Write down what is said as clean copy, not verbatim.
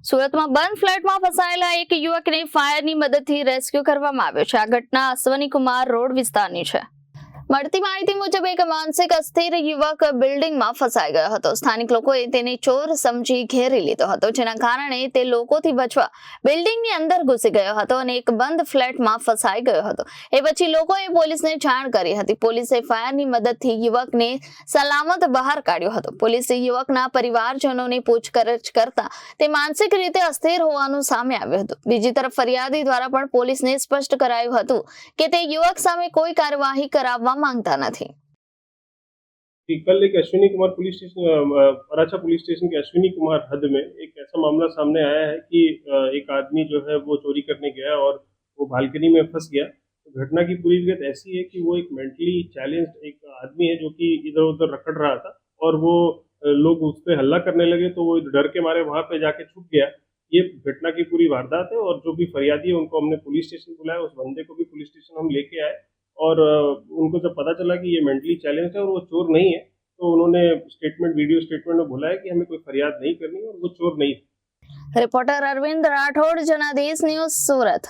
સુરતમાં બંધ ફ્લેટમાં ફસાયેલા એક યુવકને ફાયરની મદદથી રેસ્ક્યુ કરવામાં આવ્યો છે। આ ઘટના અશ્વની કુમાર રોડ વિસ્તારની છે। મળતી માહિતી મુજબ એક માનસિક અસ્થિર યુવક બિલ્ડિંગમાં ફસાઈ ગયો હતો। સ્થાનિક લોકોએ તેને ચોર સમજી ઘેરી લીધો હતો, જેના કારણે તે લોકોથી બચવા બિલ્ડિંગની અંદર ઘૂસી ગયો હતો અને એક બંધ ફ્લેટમાં ફસાઈ ગયો હતો। એ પછી લોકોએ પોલીસને જાણ કરી હતી। પોલીસે ફાયરની મદદથી યુવકને સલામત બહાર કાઢ્યો હતો। પોલીસે યુવકના પરિવારજનોને પૂછપરછ કરતા તે માનસિક રીતે અસ્થિર હોવાનું સામે આવ્યું હતું। બીજી તરફ ફરિયાદી દ્વારા પણ પોલીસને સ્પષ્ટ કરાયું હતું કે તે યુવક સામે કોઈ કાર્યવાહી કરાવવા मांगता नहीं। कल एक अश्विनी कुमार पुलिस स्टेशन पराछा पुलिस स्टेशन के अश्विनी कुमार हद में एक ऐसा मामला सामने आया है कि एक आदमी जो है वो चोरी करने गया और वो बालकनी में फंस गया। तो घटना की पूरी विगत ऐसी है कि वो एक मेंटली चैलेंज्ड एक आदमी है जो कि इधर उधर रखड़ रहा था और वो लोग उस पर हल्ला करने लगे तो वो डर के मारे वहां पे जाके छुप गया। ये घटना की पूरी वारदात है और जो भी फरियादी है उनको हमने पुलिस स्टेशन बुलाया, उस बंदे को भी पुलिस स्टेशन हम लेके आए और उनको जब पता चला कि ये मेंटली चैलेंज है और वो चोर नहीं है तो उन्होंने वीडियो स्टेटमेंट में बोला है कि हमें कोई फरियाद नहीं करनी और वो चोर नहीं। रिपोर्टर अरविंद राठौड़, जनादेश न्यूज, सूरत।